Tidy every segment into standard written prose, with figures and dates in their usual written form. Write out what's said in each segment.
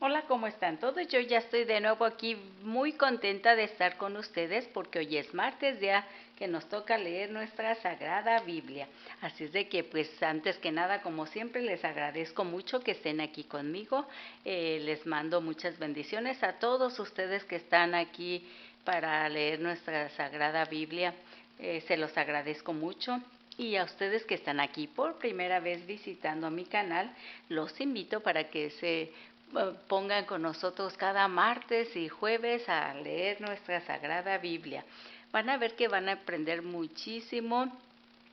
Hola, ¿cómo están todos? Yo ya estoy de nuevo aquí muy contenta de estar con ustedes porque hoy es martes, día que nos toca leer nuestra Sagrada Biblia. Así es de que pues antes que nada, como siempre, les agradezco mucho que estén aquí conmigo. Les mando muchas bendiciones a todos ustedes que están aquí para leer nuestra Sagrada Biblia. Se los agradezco mucho. Y a ustedes que están aquí por primera vez visitando mi canal, los invito para que se pongan con nosotros cada martes y jueves a leer nuestra Sagrada Biblia. Van a ver que van a aprender muchísimo,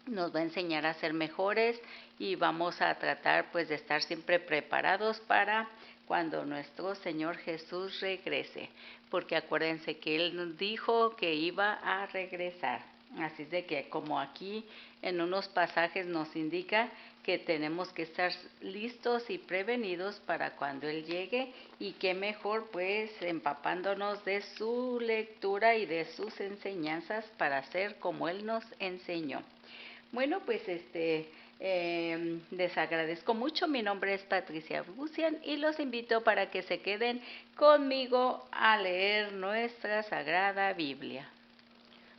nos va a enseñar a ser mejores y vamos a tratar pues de estar siempre preparados para cuando nuestro Señor Jesús regrese, porque acuérdense que Él nos dijo que iba a regresar. Así de que como aquí en unos pasajes nos indica que tenemos que estar listos y prevenidos para cuando Él llegue, y qué mejor pues empapándonos de su lectura y de sus enseñanzas para ser como Él nos enseñó. Bueno, pues les agradezco mucho. Mi nombre es Patricia Bucian y los invito para que se queden conmigo a leer nuestra Sagrada Biblia.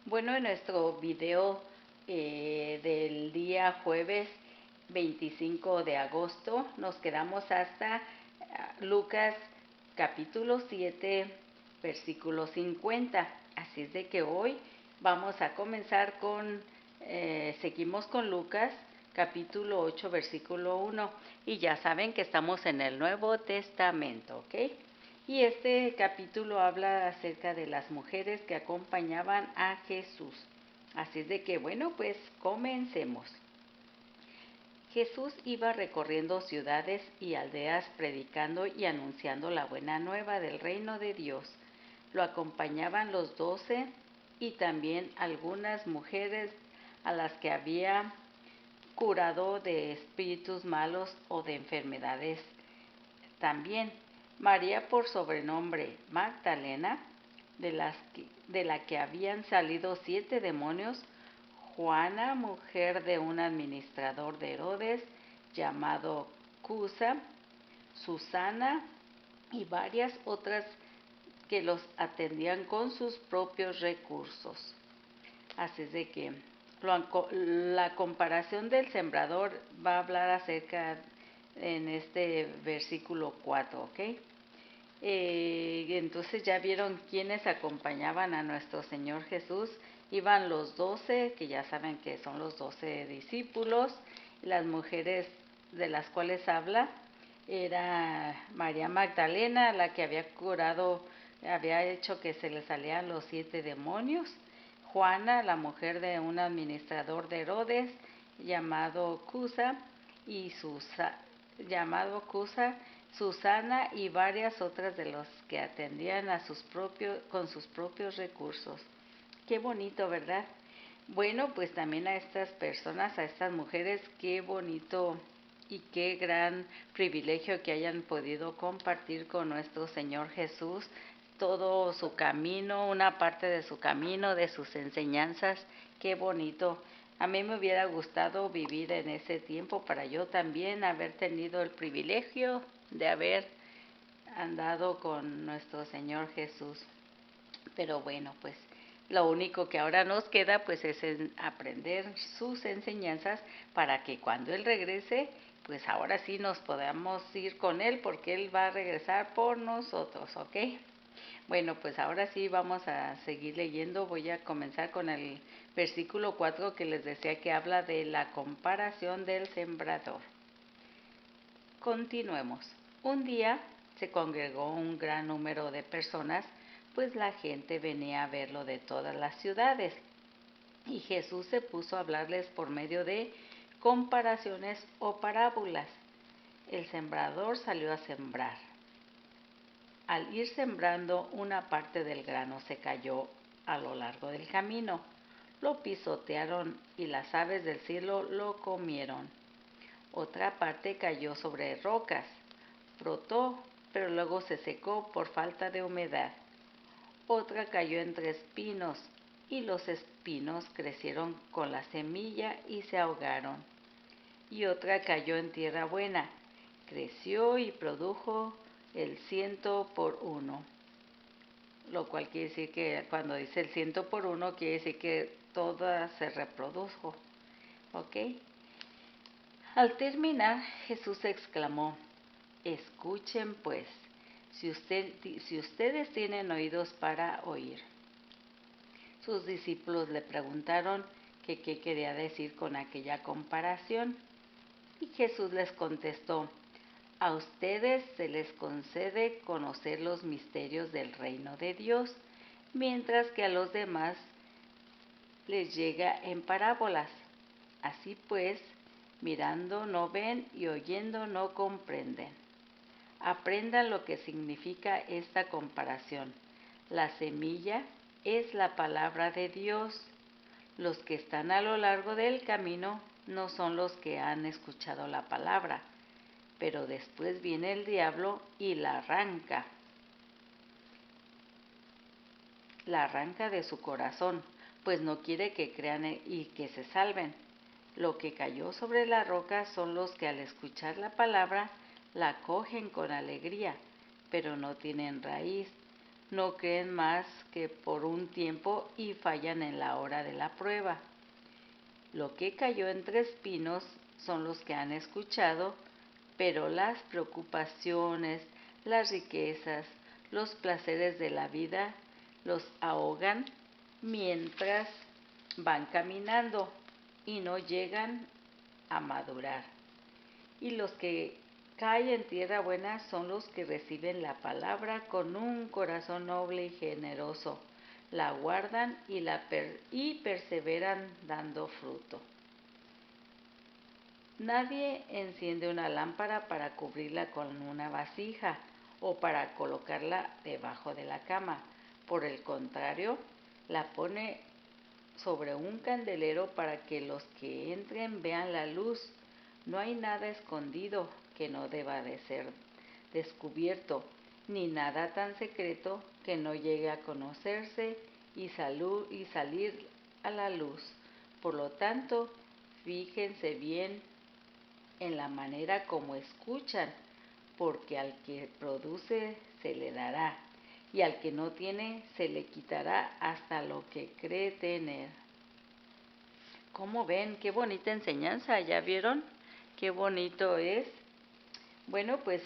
Bueno, en nuestro video del día jueves 25 de agosto nos quedamos hasta Lucas capítulo 7, versículo 50. Así es de que hoy vamos a comenzar seguimos con Lucas capítulo 8, versículo 1. Y ya saben que estamos en el Nuevo Testamento, ¿ok? Y este capítulo habla acerca de las mujeres que acompañaban a Jesús. Así es de que, bueno, pues comencemos. Jesús iba recorriendo ciudades y aldeas predicando y anunciando la buena nueva del reino de Dios. Lo acompañaban los 12 y también algunas mujeres a las que había curado de espíritus malos o de enfermedades también. María, por sobrenombre Magdalena, de la que habían salido 7 demonios. Juana, mujer de un administrador de Herodes llamado Cusa. Susana y varias otras que los atendían con sus propios recursos. Así es de que la comparación del sembrador va a hablar acerca en este versículo 4, ¿ok? Entonces ya vieron quiénes acompañaban a nuestro Señor Jesús. Iban los 12, que ya saben que son los 12 discípulos. Las mujeres de las cuales habla era María Magdalena, la que había curado, había hecho que se le salían los 7 demonios. Juana, la mujer de un administrador de Herodes llamado Cusa, Susana y varias otras de los que atendían con sus propios recursos. Qué bonito, ¿verdad? Bueno, pues también a estas personas, a estas mujeres, qué bonito y qué gran privilegio que hayan podido compartir con nuestro Señor Jesús todo su camino, una parte de su camino, de sus enseñanzas. Qué bonito. A mí me hubiera gustado vivir en ese tiempo para yo también haber tenido el privilegio de haber andado con nuestro Señor Jesús. Pero bueno, pues lo único que ahora nos queda pues es aprender sus enseñanzas para que cuando Él regrese, pues ahora sí nos podamos ir con Él, porque Él va a regresar por nosotros, ¿ok? Bueno, pues ahora sí vamos a seguir leyendo. Voy a comenzar con el versículo 4 que les decía, que habla de la comparación del sembrador. Continuemos. Un día se congregó un gran número de personas, pues la gente venía a verlo de todas las ciudades. Y Jesús se puso a hablarles por medio de comparaciones o parábolas. El sembrador salió a sembrar. Al ir sembrando, una parte del grano se cayó a lo largo del camino. Lo pisotearon y las aves del cielo lo comieron. Otra parte cayó sobre rocas. Brotó, pero luego se secó por falta de humedad. Otra cayó entre espinos, y los espinos crecieron con la semilla y se ahogaron. Y otra cayó en tierra buena, creció y produjo el 100 por 1, lo cual quiere decir que cuando dice el 100 por 1 quiere decir que toda se reprodujo. ¿Ok? Al terminar, Jesús exclamó: escuchen pues, si ustedes tienen oídos para oír. Sus discípulos le preguntaron que qué quería decir con aquella comparación, y Jesús les contestó: a ustedes se les concede conocer los misterios del reino de Dios, mientras que a los demás les llega en parábolas. Así pues, mirando no ven y oyendo no comprenden. Aprendan lo que significa esta comparación. La semilla es la palabra de Dios. Los que están a lo largo del camino no son los que han escuchado la palabra, pero después viene el diablo y la arranca de su corazón, pues no quiere que crean y que se salven. Lo que cayó sobre la roca son los que al escuchar la palabra la acogen con alegría, pero no tienen raíz, no creen más que por un tiempo y fallan en la hora de la prueba. Lo que cayó entre espinos son los que han escuchado, pero las preocupaciones, las riquezas, los placeres de la vida los ahogan mientras van caminando y no llegan a madurar. Y los que caen en tierra buena son los que reciben la palabra con un corazón noble y generoso, la guardan y perseveran dando fruto. Nadie enciende una lámpara para cubrirla con una vasija o para colocarla debajo de la cama. Por el contrario, la pone sobre un candelero para que los que entren vean la luz. No hay nada escondido que no deba de ser descubierto, ni nada tan secreto que no llegue a conocerse y salir a la luz. Por lo tanto, fíjense bien en la manera como escuchan, porque al que produce se le dará, y al que no tiene se le quitará hasta lo que cree tener. ¿Cómo ven? Qué bonita enseñanza, ¿ya vieron? Qué bonito es. Bueno, pues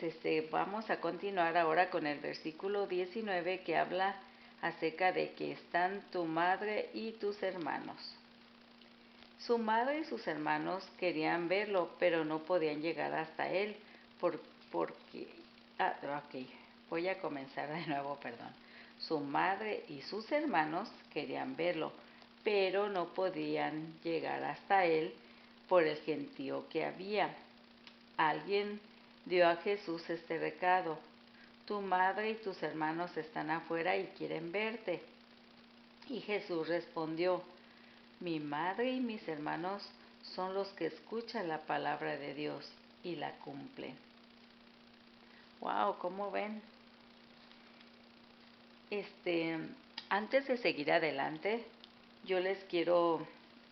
vamos a continuar ahora con el versículo 19 que habla acerca de que están tu madre y tus hermanos. Su madre y sus hermanos querían verlo, pero no podían llegar hasta él porque... voy a comenzar de nuevo, perdón. Su madre y sus hermanos querían verlo, pero no podían llegar hasta él por el gentío que había. Alguien dio a Jesús este recado: tu madre y tus hermanos están afuera y quieren verte. Y Jesús respondió: mi madre y mis hermanos son los que escuchan la palabra de Dios y la cumplen. Wow, ¿cómo ven? Antes de seguir adelante, yo les quiero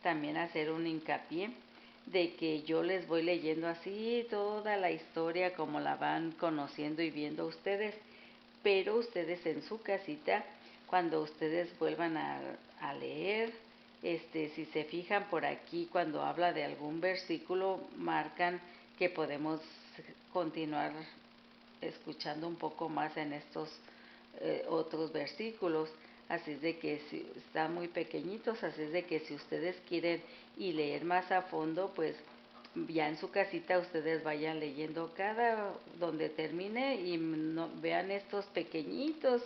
también hacer un hincapié de que yo les voy leyendo así toda la historia como la van conociendo y viendo ustedes, pero ustedes en su casita, cuando ustedes vuelvan a leer, si se fijan por aquí, cuando habla de algún versículo, marcan que podemos continuar escuchando un poco más en estos otros versículos. Así es de que si están muy pequeñitos, así es de que si ustedes quieren y leer más a fondo, pues ya en su casita ustedes vayan leyendo cada donde termine y vean estos pequeñitos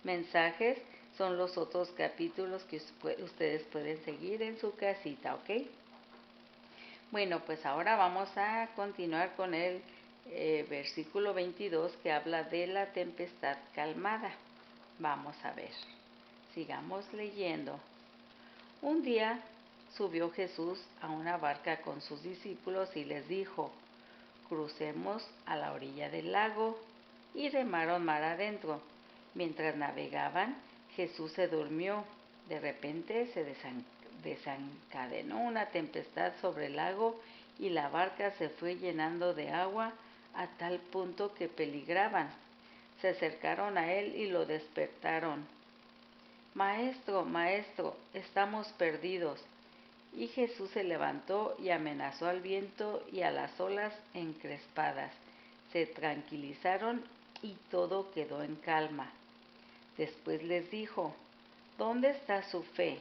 mensajes. Son los otros capítulos que ustedes pueden seguir en su casita, ¿ok? Bueno, pues ahora vamos a continuar con el versículo 22 que habla de la tempestad calmada. Vamos a ver, sigamos leyendo. Un día subió Jesús a una barca con sus discípulos y les dijo: crucemos a la orilla del lago, y remaron mar adentro. Mientras navegaban, Jesús se durmió. De repente se desencadenó una tempestad sobre el lago y la barca se fue llenando de agua a tal punto que peligraban. se acercaron a él y lo despertaron. Maestro, maestro, estamos perdidos. Y Jesús se levantó y amenazó al viento y a las olas encrespadas. Se tranquilizaron y todo quedó en calma. Después les dijo, ¿dónde está su fe?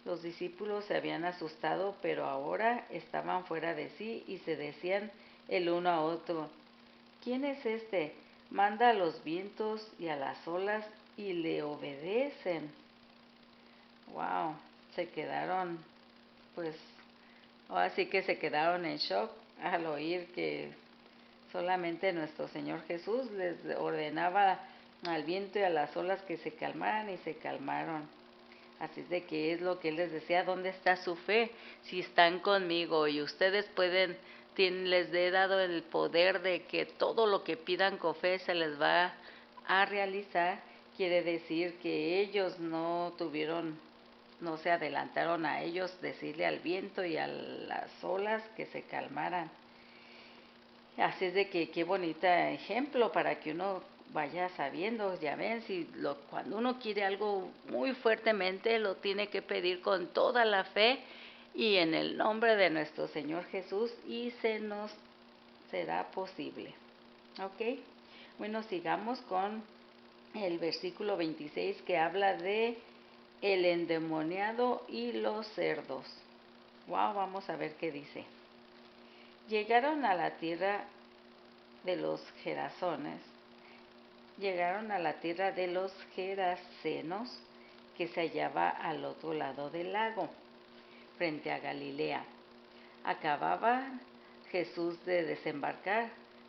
Los discípulos se habían asustado, pero ahora estaban fuera de sí y se decían el uno a otro, ¿quién es este? Manda a los vientos y a las olas y le obedecen. Wow, se quedaron, pues, ahora sí que se quedaron en shock al oír que solamente nuestro Señor Jesús les ordenaba al viento y a las olas que se calmaran y se calmaron. Así es de que es lo que Él les decía, ¿dónde está su fe? Si están conmigo y ustedes pueden, les he dado el poder de que todo lo que pidan con fe se les va a realizar, quiere decir que ellos no se adelantaron a ellos, decirle al viento y a las olas que se calmaran. Así es de que qué bonito ejemplo para que uno vaya sabiendo, ya ven, cuando uno quiere algo muy fuertemente, lo tiene que pedir con toda la fe y en el nombre de nuestro Señor Jesús y se nos será posible. ¿Ok? Bueno, sigamos con el versículo 26 que habla de el endemoniado y los cerdos. Wow, vamos a ver qué dice. Llegaron a la tierra de los Gerazones, llegaron a la tierra de los Gerasenos, que se hallaba al otro lado del lago, frente a Galilea. Acababa Jesús de desembarcar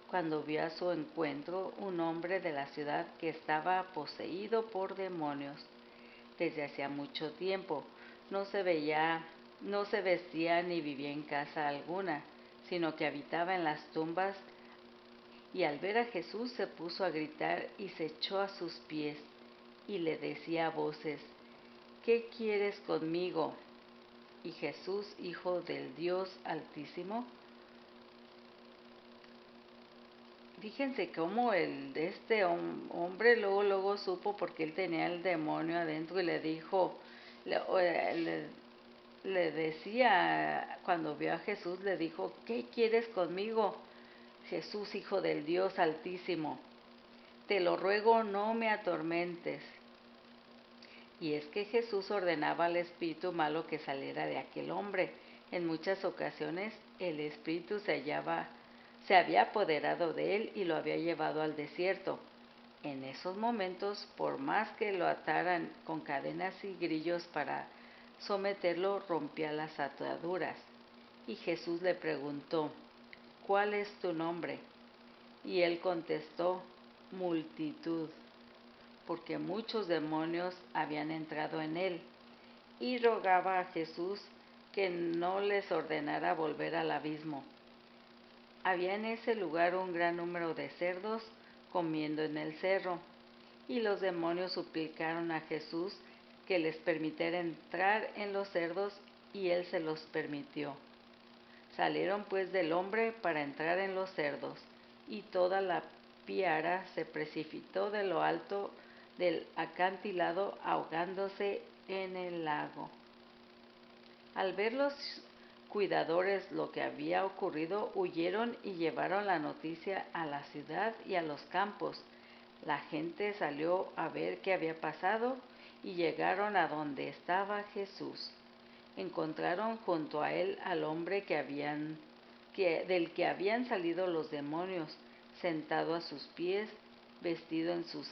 cuando vio a su encuentro un hombre de la ciudad que estaba poseído por demonios. Desde hacía mucho tiempo no se vestía ni vivía en casa alguna, sino que habitaba en las tumbas, y al ver a Jesús se puso a gritar y se echó a sus pies y le decía a voces, ¿qué quieres conmigo? Y Jesús, Hijo del Dios Altísimo. Fíjense cómo este hombre luego supo, porque él tenía el demonio adentro, y le dijo, le decía, cuando vio a Jesús, le dijo, ¿qué quieres conmigo? Jesús, Hijo del Dios Altísimo, te lo ruego, no me atormentes. Y es que Jesús ordenaba al espíritu malo que saliera de aquel hombre. En muchas ocasiones el espíritu se había apoderado de él y lo había llevado al desierto. En esos momentos, por más que lo ataran con cadenas y grillos para someterlo, rompía las ataduras. Y Jesús le preguntó, ¿cuál es tu nombre? Y él contestó, Multitud, porque muchos demonios habían entrado en él. Y rogaba a Jesús que no les ordenara volver al abismo. Había en ese lugar un gran número de cerdos comiendo en el cerro, y los demonios suplicaron a Jesús que les permitiera entrar en los cerdos, y él se los permitió. Salieron pues del hombre para entrar en los cerdos, y toda la piara se precipitó de lo alto del acantilado, ahogándose en el lago. Al ver los cuidadores lo que había ocurrido, huyeron y llevaron la noticia a la ciudad y a los campos. La gente salió a ver qué había pasado y llegaron a donde estaba Jesús. Encontraron junto a él al hombre del que habían salido los demonios, sentado a sus pies, vestido en su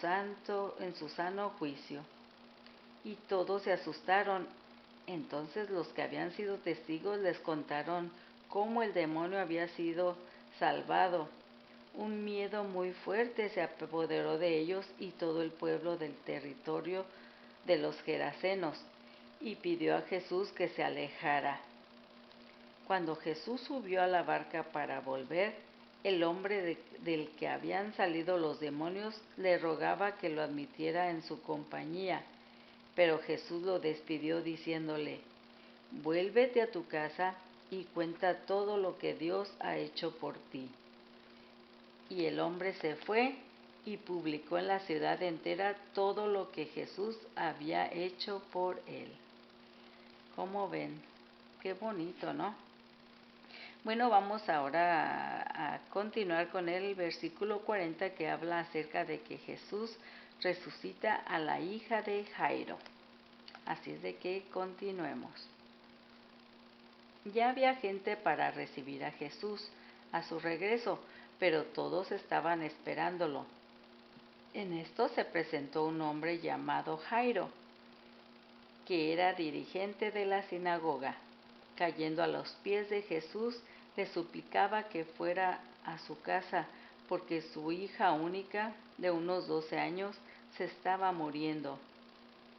sano juicio. Y todos se asustaron. Entonces los que habían sido testigos les contaron cómo el demonio había sido salvado. Un miedo muy fuerte se apoderó de ellos y todo el pueblo del territorio de los Gerasenos, y pidió a Jesús que se alejara. Cuando Jesús subió a la barca para volver, el hombre del que habían salido los demonios le rogaba que lo admitiera en su compañía, pero Jesús lo despidió diciéndole, vuélvete a tu casa y cuenta todo lo que Dios ha hecho por ti. Y el hombre se fue y publicó en la ciudad entera todo lo que Jesús había hecho por él. ¿Cómo ven? Qué bonito, ¿no? Bueno, vamos ahora a continuar con el versículo 40 que habla acerca de que Jesús resucita a la hija de Jairo. Así es de que continuemos. Ya había gente para recibir a Jesús a su regreso, pero todos estaban esperándolo. En esto se presentó un hombre llamado Jairo, que era dirigente de la sinagoga. Cayendo a los pies de Jesús, le suplicaba que fuera a su casa, porque su hija única, de unos 12 años, se estaba muriendo.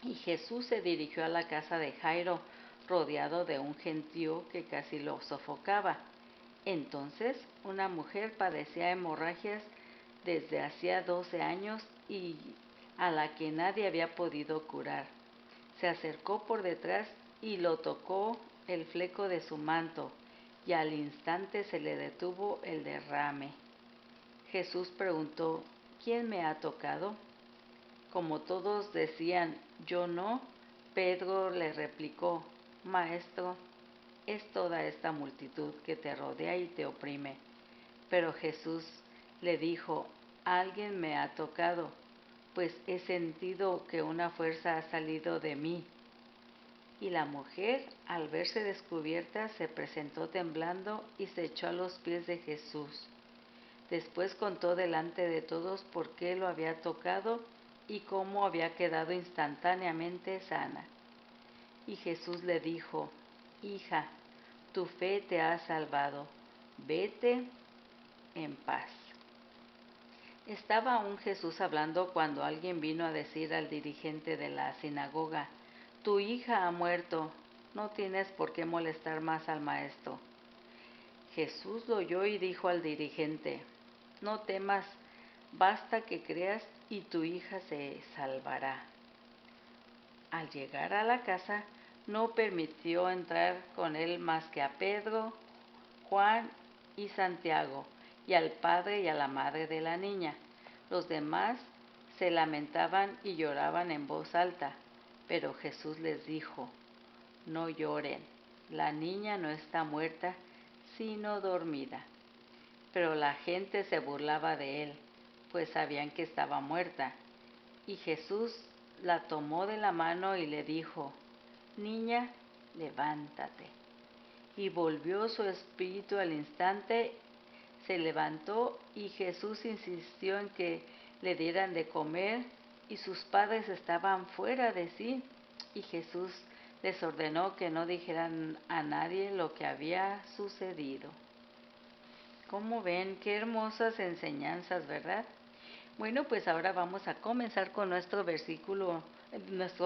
Y Jesús se dirigió a la casa de Jairo, rodeado de un gentío que casi lo sofocaba. Entonces, una mujer padecía hemorragias desde hacía 12 años y a la que nadie había podido curar. Se acercó por detrás y lo tocó el fleco de su manto, y al instante se le detuvo el derrame. Jesús preguntó: ¿Quién me ha tocado? Como todos decían: yo no, Pedro le replicó: Maestro, es toda esta multitud que te rodea y te oprime. Pero Jesús le dijo: alguien me ha tocado, pues he sentido que una fuerza ha salido de mí. Y la mujer, al verse descubierta, se presentó temblando y se echó a los pies de Jesús. Después contó delante de todos por qué lo había tocado y cómo había quedado instantáneamente sana. Y Jesús le dijo: hija, tu fe te ha salvado, vete en paz. Estaba aún Jesús hablando cuando alguien vino a decir al dirigente de la sinagoga: tu hija ha muerto, no tienes por qué molestar más al maestro. Jesús lo oyó y dijo al dirigente: no temas, basta que creas y tu hija se salvará. Al llegar a la casa, no permitió entrar con él más que a Pedro, Juan y Santiago, y al padre y a la madre de la niña. Los demás se lamentaban y lloraban en voz alta, pero Jesús les dijo: no lloren, la niña no está muerta, sino dormida. Pero la gente se burlaba de él, pues sabían que estaba muerta. Y Jesús la tomó de la mano y le dijo: niña, levántate. Y volvió su espíritu al instante, se levantó, y Jesús insistió en que le dieran de comer, y sus padres estaban fuera de sí, y Jesús les ordenó que no dijeran a nadie lo que había sucedido. ¿Cómo ven? Qué hermosas enseñanzas, ¿verdad? Bueno, pues ahora vamos a comenzar con nuestro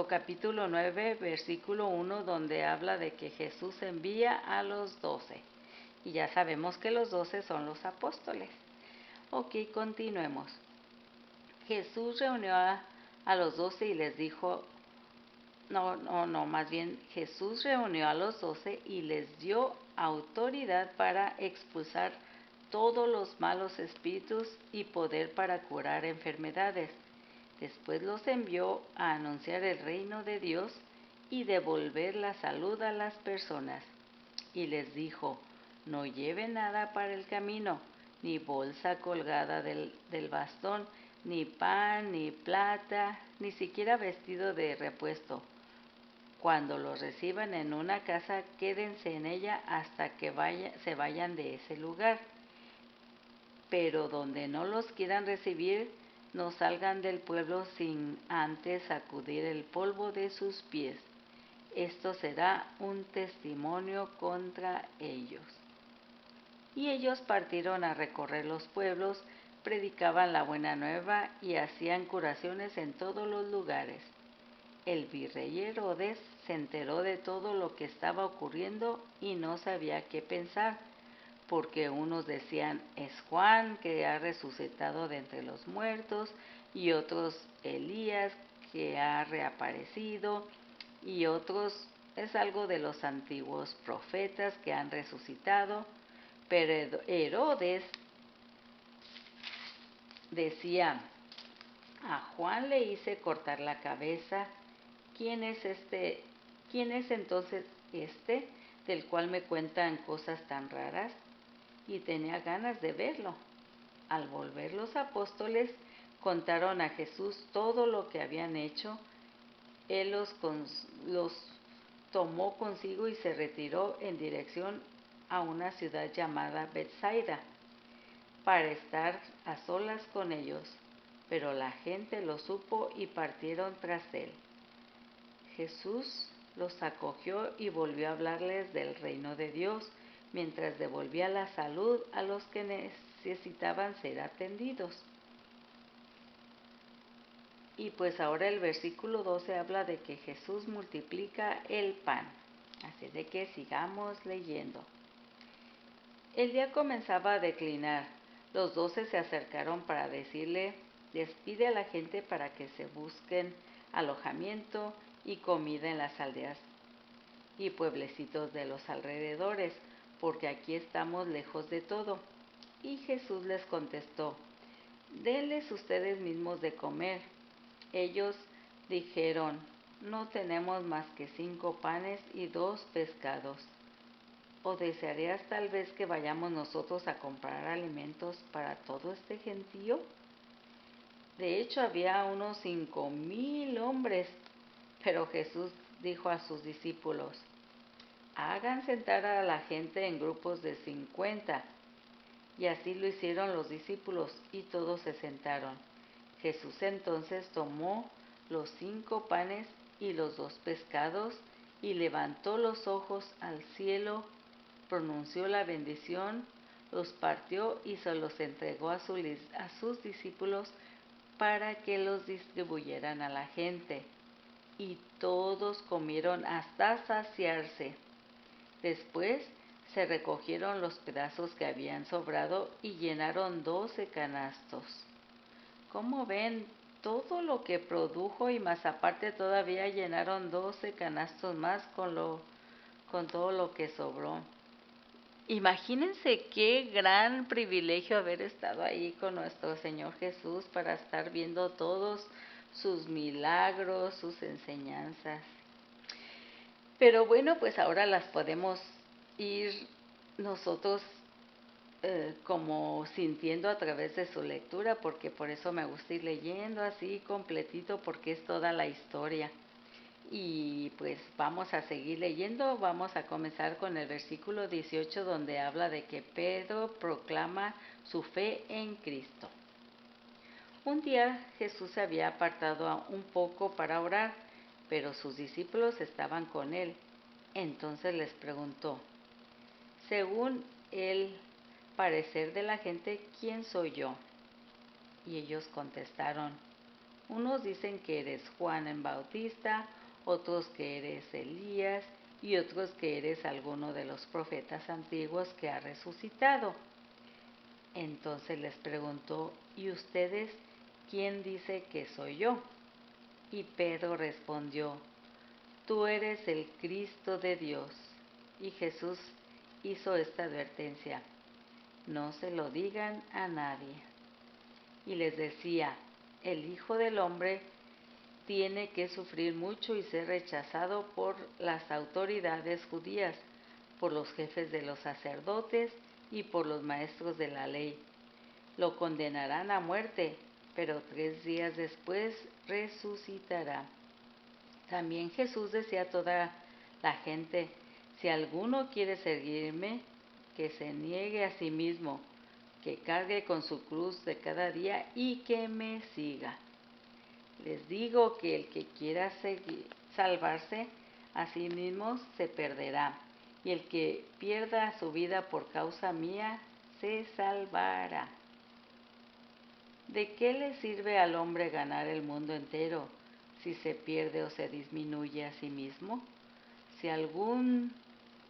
capítulo 9, versículo 1, donde habla de que Jesús envía a los 12. Y ya sabemos que los 12 son los apóstoles. Ok, continuemos. Jesús reunió a los 12 y les dijo, más bien Jesús reunió a los 12 y les dio autoridad para expulsar todos los malos espíritus y poder para curar enfermedades. Después los envió a anunciar el reino de Dios y devolver la salud a las personas. Y les dijo: no lleven nada para el camino, ni bolsa colgada del bastón, ni pan, ni plata, ni siquiera vestido de repuesto. Cuando los reciban en una casa, quédense en ella hasta que se vayan de ese lugar. Pero donde no los quieran recibir, no salgan del pueblo sin antes sacudir el polvo de sus pies. Esto será un testimonio contra ellos. Y ellos partieron a recorrer los pueblos, predicaban la buena nueva y hacían curaciones en todos los lugares. El virrey Herodes se enteró de todo lo que estaba ocurriendo y no sabía qué pensar, porque unos decían: es Juan, que ha resucitado de entre los muertos, y otros: Elías, que ha reaparecido, y otros: es algo de los antiguos profetas que han resucitado. Pero Herodes decía: A Juan le hice cortar la cabeza. ¿Quién es este? ¿Quién es entonces este del cual me cuentan cosas tan raras? Y tenía ganas de verlo. Al volver los apóstoles contaron a Jesús todo lo que habían hecho. Él los tomó consigo y se retiró en dirección a una ciudad llamada Betsaida para estar a solas con ellos. Pero la gente lo supo y partieron tras él. Jesús los acogió y volvió a hablarles del reino de Dios, mientras devolvía la salud a los que necesitaban ser atendidos. Y pues ahora el versículo 12 habla de que Jesús multiplica el pan. Así de que sigamos leyendo. El día comenzaba a declinar. Los 12 se acercaron para decirle: despide a la gente para que se busquen alojamiento y comida en las aldeas y pueblecitos de los alrededores, porque aquí estamos lejos de todo. Y Jesús les contestó: denles ustedes mismos de comer. Ellos dijeron: no tenemos más que 5 panes y 2 pescados. ¿O desearías tal vez que vayamos nosotros a comprar alimentos para todo este gentío? De hecho, había unos 5,000 hombres. Pero Jesús dijo a sus discípulos: hagan sentar a la gente en grupos de 50. Y así lo hicieron los discípulos, y todos se sentaron. Jesús entonces tomó los 5 panes y los 2 pescados, y levantó los ojos al cielo, pronunció la bendición, los partió y se los entregó a sus discípulos para que los distribuyeran a la gente. Y todos comieron hasta saciarse. Después se recogieron los pedazos que habían sobrado y llenaron 12 canastos. ¿Cómo ven? Todo lo que produjo y más aparte todavía llenaron 12 canastos más con todo lo que sobró. Imagínense qué gran privilegio haber estado ahí con nuestro Señor Jesús para estar viendo todos sus milagros, sus enseñanzas. Pero bueno, pues ahora las podemos ir nosotros como sintiendo a través de su lectura, porque por eso me gusta ir leyendo así completito, porque es toda la historia. Y pues vamos a seguir leyendo. Vamos a comenzar con el versículo 18, donde habla de que Pedro proclama su fe en Cristo. Un día Jesús se había apartado un poco para orar, pero sus discípulos estaban con él. Entonces les preguntó: según el parecer de la gente, ¿quién soy yo? Y ellos contestaron: unos dicen que eres Juan el Bautista, otros que eres Elías, y otros que eres alguno de los profetas antiguos que ha resucitado. Entonces les preguntó: ¿y ustedes quién dice que soy yo? Y Pedro respondió: tú eres el Cristo de Dios. Y Jesús hizo esta advertencia: no se lo digan a nadie. Y les decía: el Hijo del Hombre tiene que sufrir mucho y ser rechazado por las autoridades judías, por los jefes de los sacerdotes y por los maestros de la ley. Lo condenarán a muerte, pero 3 días después resucitará. También Jesús decía a toda la gente: si alguno quiere seguirme, que se niegue a sí mismo, que cargue con su cruz de cada día y que me siga. Les digo que el que quiera salvarse a sí mismo se perderá, y el que pierda su vida por causa mía se salvará. ¿De qué le sirve al hombre ganar el mundo entero si se pierde o se disminuye a sí mismo?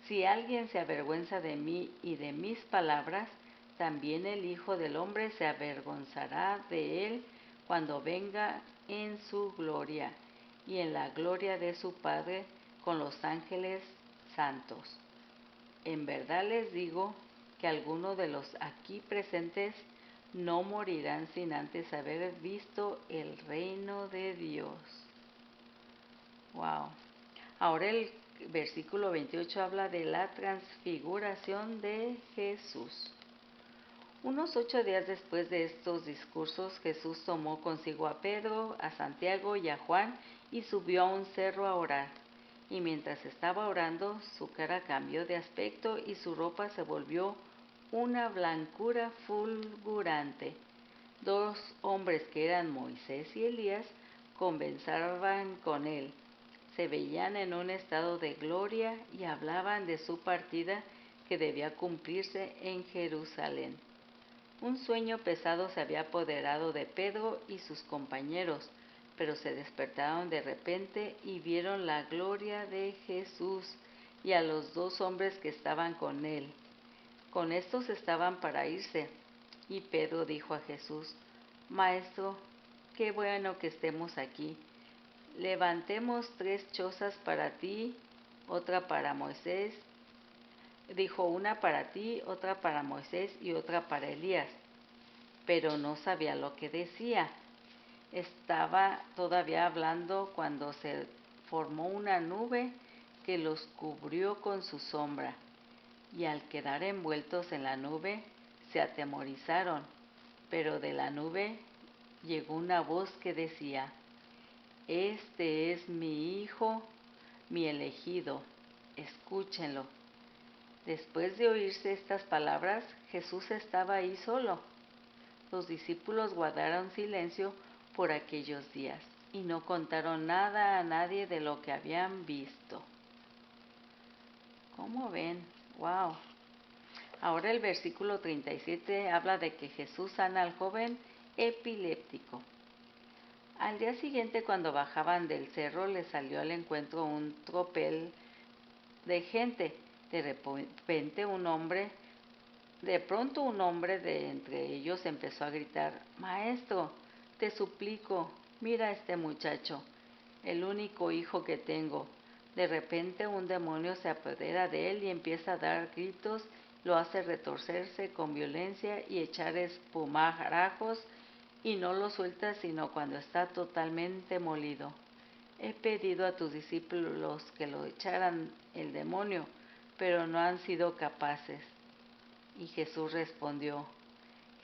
Si alguien se avergüenza de mí y de mis palabras, también el Hijo del Hombre se avergonzará de él cuando venga en su gloria y en la gloria de su Padre con los ángeles santos. En verdad les digo que alguno de los aquí presentes no morirán sin antes haber visto el reino de Dios. Wow. Ahora el versículo 28 habla de la transfiguración de Jesús. Unos 8 días después de estos discursos, Jesús tomó consigo a Pedro, a Santiago y a Juan y subió a un cerro a orar. Y mientras estaba orando, su cara cambió de aspecto y su ropa se volvió una blancura fulgurante. 2 hombres que eran Moisés y Elías conversaban con él. Se veían en un estado de gloria y hablaban de su partida que debía cumplirse en Jerusalén. Un sueño pesado se había apoderado de Pedro y sus compañeros, pero se despertaron de repente y vieron la gloria de Jesús y a los 2 hombres que estaban con él. Con estos estaban para irse, y Pedro dijo a Jesús: Maestro, qué bueno que estemos aquí. Levantemos 3 chozas para ti, otra para Moisés. Dijo: una para ti, otra para Moisés y otra para Elías. Pero no sabía lo que decía. Estaba todavía hablando cuando se formó una nube que los cubrió con su sombra, y al quedar envueltos en la nube se atemorizaron. Pero de la nube llegó una voz que decía: Este es mi Hijo, mi elegido, escúchenlo. Después de oírse estas palabras, Jesús estaba ahí solo. Los discípulos guardaron silencio por aquellos días y no contaron nada a nadie de lo que habían visto. ¿Cómo ven? ¡Wow! Ahora el versículo 37 habla de que Jesús sana al joven epiléptico. Al día siguiente, cuando bajaban del cerro, les salió al encuentro un tropel de gente. De pronto un hombre de entre ellos empezó a gritar: Maestro, te suplico, mira a este muchacho, el único hijo que tengo. De repente un demonio se apodera de él y empieza a dar gritos, lo hace retorcerse con violencia y echar espumarajos, y no lo suelta sino cuando está totalmente molido. He pedido a tus discípulos que lo echaran el demonio, pero no han sido capaces. Y Jesús respondió: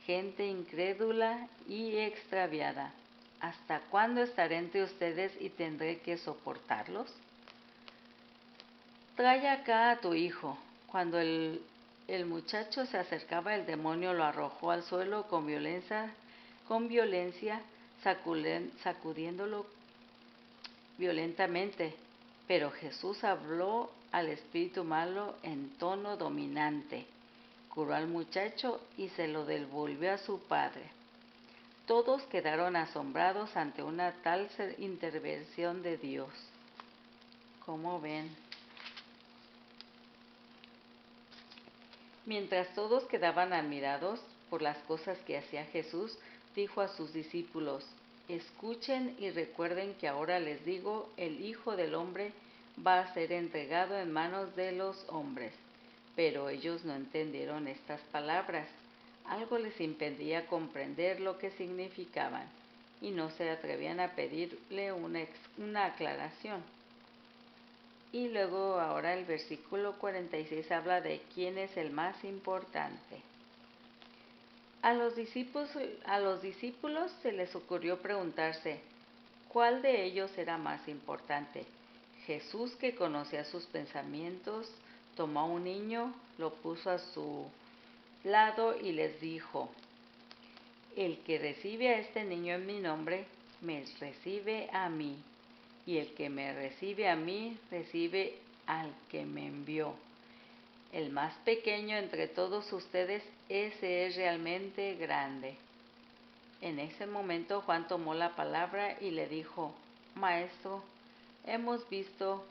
gente incrédula y extraviada, ¿hasta cuándo estaré entre ustedes y tendré que soportarlos? Trae acá a tu hijo. Cuando el muchacho se acercaba, el demonio lo arrojó al suelo con violencia, sacudiéndolo violentamente. Pero Jesús habló al espíritu malo en tono dominante, curó al muchacho y se lo devolvió a su padre. Todos quedaron asombrados ante una tal intervención de Dios. ¿Cómo ven? Mientras todos quedaban admirados por las cosas que hacía Jesús, dijo a sus discípulos: escuchen y recuerden que ahora les digo, el Hijo del Hombre va a ser entregado en manos de los hombres. Pero ellos no entendieron estas palabras. Algo les impedía comprender lo que significaban, y no se atrevían a pedirle una aclaración. Y luego ahora el versículo 46 habla de quién es el más importante. A los discípulos se les ocurrió preguntarse, ¿cuál de ellos era más importante? Jesús, que conocía sus pensamientos, tomó a un niño, lo puso a su lado y les dijo: el que recibe a este niño en mi nombre, me recibe a mí, y el que me recibe a mí, recibe al que me envió. El más pequeño entre todos ustedes, ese es realmente grande. En ese momento Juan tomó la palabra y le dijo: Maestro, hemos visto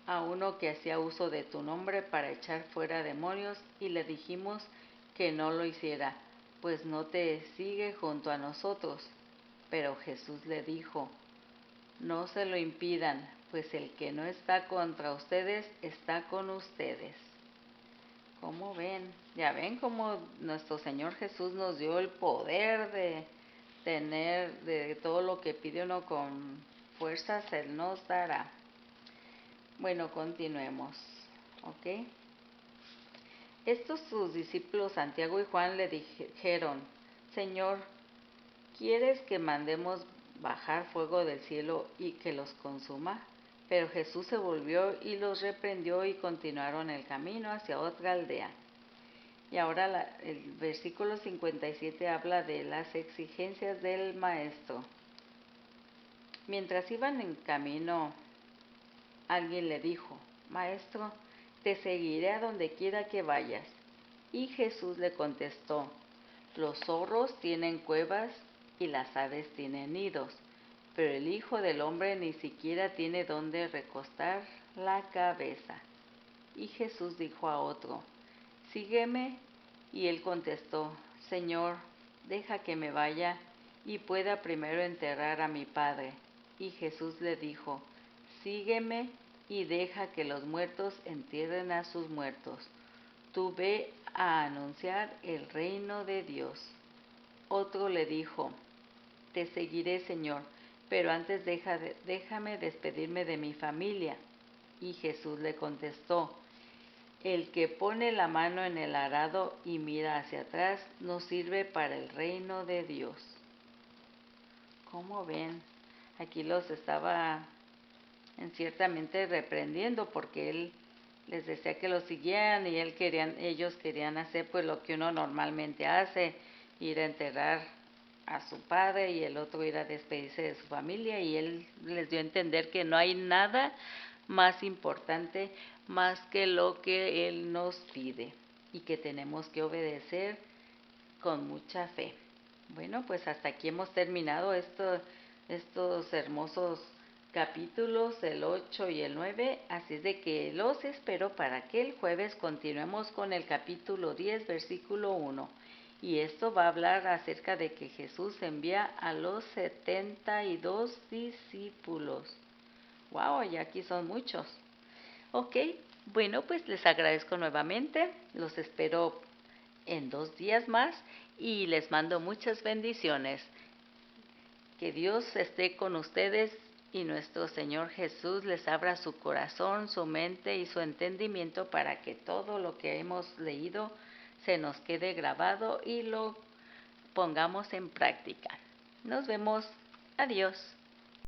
a uno que hacía uso de tu nombre para echar fuera demonios y le dijimos que no lo hiciera, pues no te sigue junto a nosotros. Pero Jesús le dijo: no se lo impidan, pues el que no está contra ustedes está con ustedes. ¿Cómo ven? Ya ven cómo nuestro Señor Jesús nos dio el poder de tener de todo lo que pide uno con fuerzas, Él nos dará. Bueno, continuemos, ¿ok? Estos sus discípulos Santiago y Juan le dijeron, Señor, ¿quieres que mandemos bajar fuego del cielo y que los consuma? Pero Jesús se volvió y los reprendió y continuaron el camino hacia otra aldea. Y ahora el versículo 57 habla de las exigencias del maestro. Mientras iban en camino, alguien le dijo, Maestro, te seguiré a donde quiera que vayas. Y Jesús le contestó, los zorros tienen cuevas y las aves tienen nidos, pero el Hijo del Hombre ni siquiera tiene donde recostar la cabeza. Y Jesús dijo a otro, sígueme. Y él contestó, Señor, deja que me vaya y pueda primero enterrar a mi Padre. Y Jesús le dijo, sígueme y deja que los muertos entierren a sus muertos. Tú ve a anunciar el reino de Dios. Otro le dijo, te seguiré, Señor, pero antes déjame despedirme de mi familia. Y Jesús le contestó, el que pone la mano en el arado y mira hacia atrás no sirve para el reino de Dios. ¿Cómo ven? Aquí los estaba ciertamente reprendiendo porque él les decía que lo siguieran y ellos querían hacer pues lo que uno normalmente hace, ir a enterrar a su padre y el otro ir a despedirse de su familia, y él les dio a entender que no hay nada más importante más que lo que él nos pide y que tenemos que obedecer con mucha fe. Bueno, pues hasta aquí hemos terminado estos hermosos capítulos, el 8 y el 9, así es de que los espero para que el jueves continuemos con el capítulo 10, versículo 1. Y esto va a hablar acerca de que Jesús envía a los 72 discípulos. ¡Wow! Ya aquí son muchos. Ok, bueno, pues les agradezco nuevamente. Los espero en 2 días más y les mando muchas bendiciones. Que Dios esté con ustedes y nuestro Señor Jesús les abra su corazón, su mente y su entendimiento para que todo lo que hemos leído se nos quede grabado y lo pongamos en práctica. Nos vemos. Adiós.